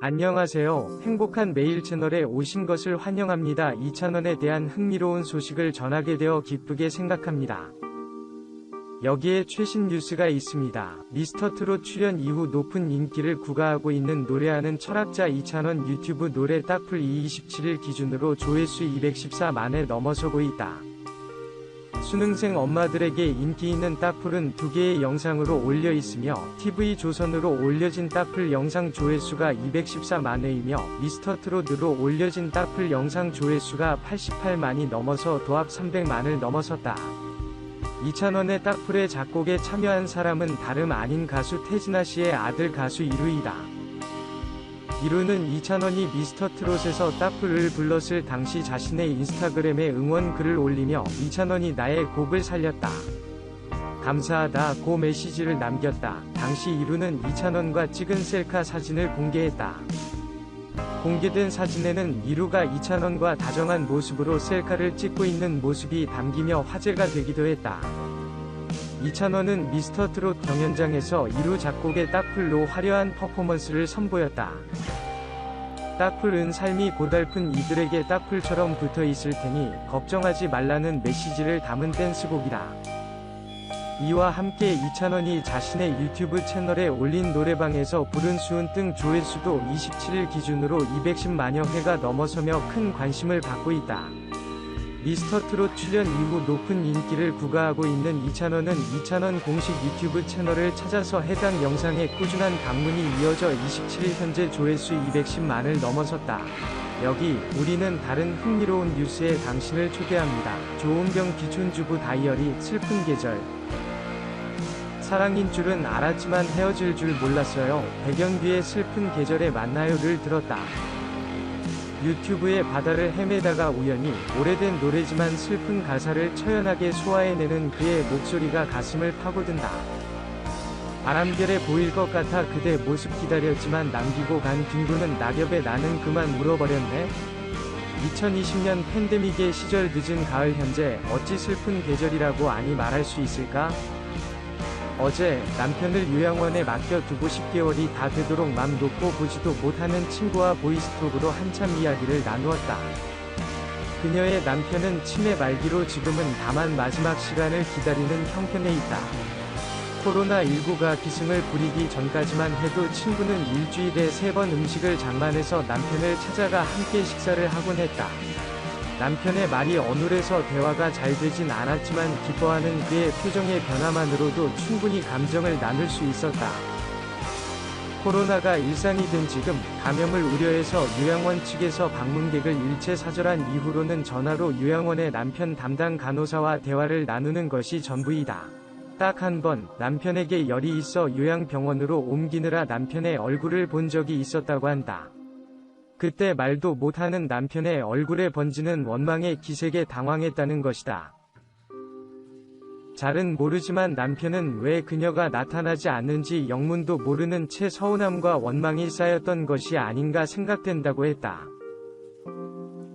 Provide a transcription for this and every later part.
안녕하세요. 행복한 매일 채널에 오신 것을 환영합니다. 이찬원에 대한 흥미로운 소식을 전하게 되어 기쁘게 생각합니다. 여기에 최신 뉴스가 있습니다. 미스터트롯 출연 이후 높은 인기를 구가하고 있는 노래하는 철학자 이찬원 유튜브 노래 딱풀 27일 기준으로 조회수 214만에 넘어서고 있다. 수능생 엄마들에게 인기 있는 딱풀은 2개의 영상으로 올려 있으며 TV조선으로 올려진 딱풀 영상 조회수가 214만회이며 미스터트롯으로 올려진 딱풀 영상 조회수가 88만이 넘어서 도합 300만을 넘어섰다. 이찬원의 딱풀의 작곡에 참여한 사람은 다름 아닌 가수 태진아 씨의 아들 가수 이루이다. 이루는 이찬원이 미스터트롯에서 딱풀을 불렀을 당시 자신의 인스타그램에 응원 글을 올리며 이찬원이 나의 곡을 살렸다. 감사하다 고 메시지를 남겼다. 당시 이루는 이찬원과 찍은 셀카 사진을 공개했다. 공개된 사진에는 이루가 이찬원과 다정한 모습으로 셀카를 찍고 있는 모습이 담기며 화제가 되기도 했다. 이찬원은 미스터트롯 경연장에서 이루 작곡의 딱풀로 화려한 퍼포먼스를 선보였다. 딱풀은 삶이 고달픈 이들에게 딱풀처럼 붙어있을 테니 걱정하지 말라는 메시지를 담은 댄스곡이다. 이와 함께 이찬원이 자신의 유튜브 채널에 올린 노래방에서 부른 수은등 조회수도 27일 기준으로 210만여 회가 넘어서며 큰 관심을 받고 있다. 미스터트롯 출연 이후 높은 인기를 구가하고 있는 이찬원은 이찬원 공식 유튜브 채널을 찾아서 해당 영상에 꾸준한 방문이 이어져 27일 현재 조회수 210만을 넘어섰다. 여기 우리는 다른 흥미로운 뉴스에 당신을 초대합니다. 조은경 귀촌주부 다이어리 슬픈 계절. 사랑인 줄은 알았지만 헤어질 줄 몰랐어요. 백연규의 슬픈 계절에 만나요를 들었다. 유튜브의 바다를 헤매다가 우연히 오래된 노래지만 슬픈 가사를 처연하게 소화해내는 그의 목소리가 가슴을 파고든다. 바람결에 보일 것 같아 그대 모습 기다렸지만 남기고 간 딩구는 낙엽에 나는 그만 울어버렸네. 2020년 팬데믹의 시절 늦은 가을 현재 어찌 슬픈 계절이라고 아니 말할 수 있을까? 어제 남편을 요양원에 맡겨두고 10개월이 다 되도록 맘 놓고 보지도 못하는 친구와 보이스톡으로 한참 이야기를 나누었다. 그녀의 남편은 치매 말기로 지금은 다만 마지막 시간을 기다리는 형편에 있다. 코로나19가 기승을 부리기 전까지만 해도 친구는 일주일에 3번 음식을 장만해서 남편을 찾아가 함께 식사를 하곤 했다. 남편의 말이 어눌해서 대화가 잘 되진 않았지만 기뻐하는 그의 표정의 변화만으로도 충분히 감정을 나눌 수 있었다. 코로나가 일상이 된 지금 감염을 우려해서 요양원 측에서 방문객을 일체 사절한 이후로는 전화로 요양원의 남편 담당 간호사와 대화를 나누는 것이 전부이다. 딱 한 번 남편에게 열이 있어 요양병원으로 옮기느라 남편의 얼굴을 본 적이 있었다고 한다. 그때 말도 못하는 남편의 얼굴에 번지는 원망의 기색에 당황했다는 것이다. 잘은 모르지만 남편은 왜 그녀가 나타나지 않는지 영문도 모르는 채 서운함과 원망이 쌓였던 것이 아닌가 생각된다고 했다.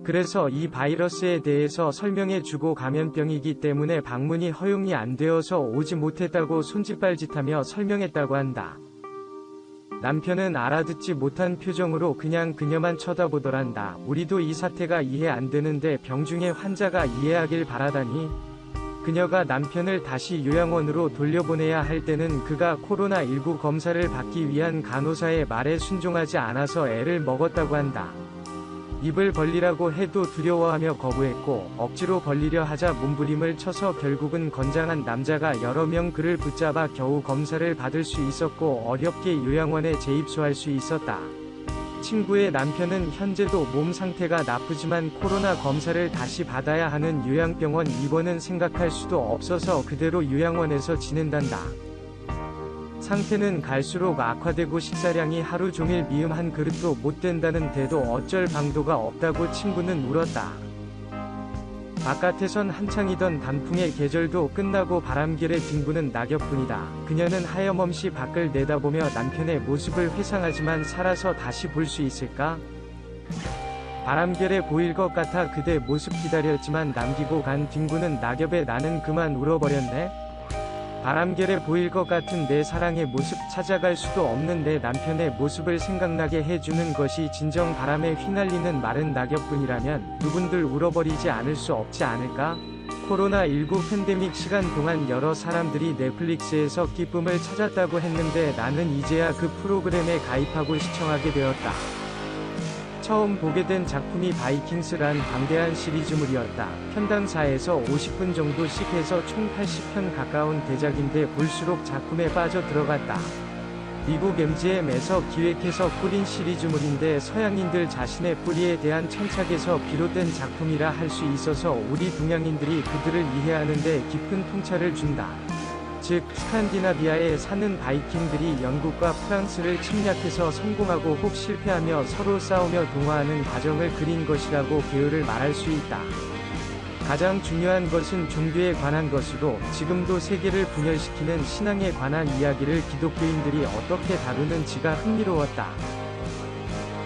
그래서 이 바이러스에 대해서 설명해주고 감염병이기 때문에 방문이 허용이 안 되어서 오지 못했다고 손짓발짓하며 설명했다고 한다. 남편은 알아듣지 못한 표정으로 그냥 그녀만 쳐다보더란다. 우리도 이 사태가 이해 안 되는데 병중의 환자가 이해하길 바라다니. 그녀가 남편을 다시 요양원으로 돌려보내야 할 때는 그가 코로나19 검사를 받기 위한 간호사의 말에 순종하지 않아서 애를 먹었다고 한다. 입을 벌리라고 해도 두려워하며 거부했고 억지로 벌리려 하자 몸부림을 쳐서 결국은 건장한 남자가 여러 명 그를 붙잡아 겨우 검사를 받을 수 있었고 어렵게 요양원에 재입소할 수 있었다. 친구의 남편은 현재도 몸 상태가 나쁘지만 코로나 검사를 다시 받아야 하는 요양병원 입원은 생각할 수도 없어서 그대로 요양원에서 지낸단다. 상태는 갈수록 악화되고 식사량이 하루 종일 미음 한 그릇도 못 된다는 데도 어쩔 방도가 없다고 친구는 울었다. 바깥에선 한창이던 단풍의 계절도 끝나고 바람결에 뒹구는 낙엽뿐이다. 그녀는 하염없이 밖을 내다보며 남편의 모습을 회상하지만 살아서 다시 볼 수 있을까? 바람결에 보일 것 같아 그대 모습 기다렸지만 남기고 간 뒹구는 낙엽에 나는 그만 울어버렸네. 바람결에 보일 것 같은 내 사랑의 모습, 찾아갈 수도 없는 내 남편의 모습을 생각나게 해주는 것이 진정 바람에 휘날리는 마른 낙엽뿐이라면 누군들 울어버리지 않을 수 없지 않을까? 코로나19 팬데믹 시간 동안 여러 사람들이 넷플릭스에서 기쁨을 찾았다고 했는데 나는 이제야 그 프로그램에 가입하고 시청하게 되었다. 처음 보게 된 작품이 바이킹스란 방대한 시리즈물이었다. 편당 4에서 50분 정도씩 해서 총 80편 가까운 대작인데 볼수록 작품에 빠져 들어갔다. 미국 MGM에서 기획해서 꾸린 시리즈물인데 서양인들 자신의 뿌리에 대한 천착에서 비롯된 작품이라 할 수 있어서 우리 동양인들이 그들을 이해하는 데 깊은 통찰을 준다. 즉, 스칸디나비아에 사는 바이킹들이 영국과 프랑스를 침략해서 성공하고 혹 실패하며 서로 싸우며 동화하는 과정을 그린 것이라고 개요를 말할 수 있다. 가장 중요한 것은 종교에 관한 것으로 지금도 세계를 분열시키는 신앙에 관한 이야기를 기독교인들이 어떻게 다루는지가 흥미로웠다.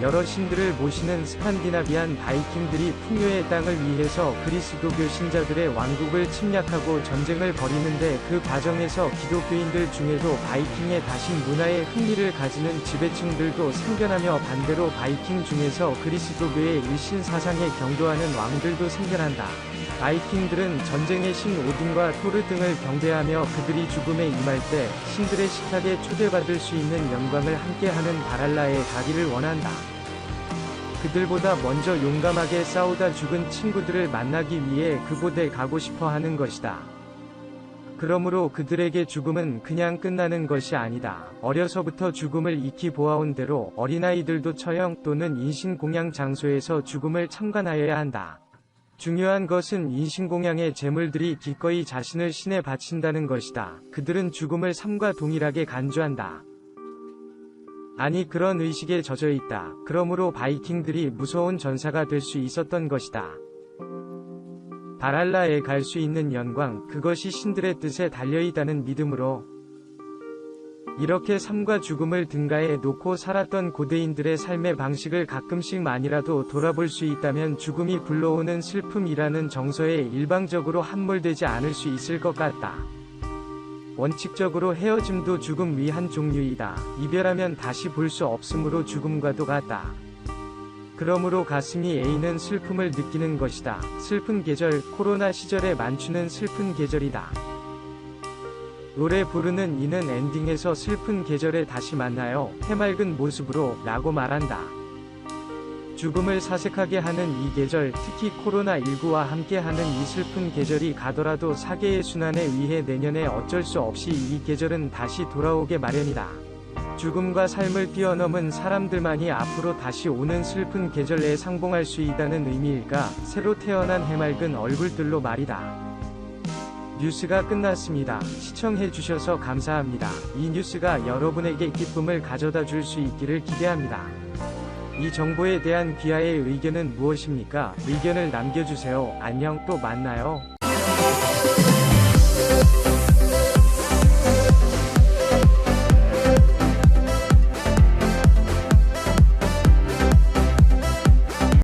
여러 신들을 모시는 스칸디나비안 바이킹들이 풍요의 땅을 위해서 그리스도교 신자들의 왕국을 침략하고 전쟁을 벌이는데 그 과정에서 기독교인들 중에도 바이킹에 다신 문화에 흥미를 가지는 지배층들도 생겨나며 반대로 바이킹 중에서 그리스도교의 일신 사상에 경도하는 왕들도 생겨난다. 바이킹들은 전쟁의 신 오딘과 토르 등을 경배하며 그들이 죽음에 임할 때 신들의 식탁에 초대받을 수 있는 영광을 함께하는 바랄라에 가기를 원한다. 그들보다 먼저 용감하게 싸우다 죽은 친구들을 만나기 위해 그곳에 가고 싶어 하는 것이다. 그러므로 그들에게 죽음은 그냥 끝나는 것이 아니다. 어려서부터 죽음을 익히 보아온 대로 어린아이들도 처형 또는 인신공양 장소에서 죽음을 참관하여야 한다. 중요한 것은 인신공양의 제물들이 기꺼이 자신을 신에 바친다는 것이다. 그들은 죽음을 삶과 동일하게 간주한다. 아니, 그런 의식에 젖어 있다. 그러므로 바이킹들이 무서운 전사가 될 수 있었던 것이다. 바랄라에 갈 수 있는 영광, 그것이 신들의 뜻에 달려있다는 믿음으로 이렇게 삶과 죽음을 등가에 놓고 살았던 고대인들의 삶의 방식을 가끔씩만이라도 돌아볼 수 있다면 죽음이 불러오는 슬픔이라는 정서에 일방적으로 함몰되지 않을 수 있을 것 같다. 원칙적으로 헤어짐도 죽음 위 한 종류이다. 이별하면 다시 볼 수 없으므로 죽음과도 같다. 그러므로 가슴이 애이는 슬픔을 느끼는 것이다. 슬픈 계절, 코로나 시절에 만추는 슬픈 계절이다. 노래 부르는 이는 엔딩에서 슬픈 계절에 다시 만나요. 해맑은 모습으로 라고 말한다. 죽음을 사색하게 하는 이 계절, 특히 코로나19와 함께하는 이 슬픈 계절이 가더라도 사계의 순환에 의해 내년에 어쩔 수 없이 이 계절은 다시 돌아오게 마련이다. 죽음과 삶을 뛰어넘은 사람들만이 앞으로 다시 오는 슬픈 계절에 상봉할 수 있다는 의미일까? 새로 태어난 해맑은 얼굴들로 말이다. 뉴스가 끝났습니다. 시청해주셔서 감사합니다. 이 뉴스가 여러분에게 기쁨을 가져다 줄 수 있기를 기대합니다. 이 정보에 대한 귀하의 의견은 무엇입니까? 의견을 남겨주세요. 안녕, 또 만나요.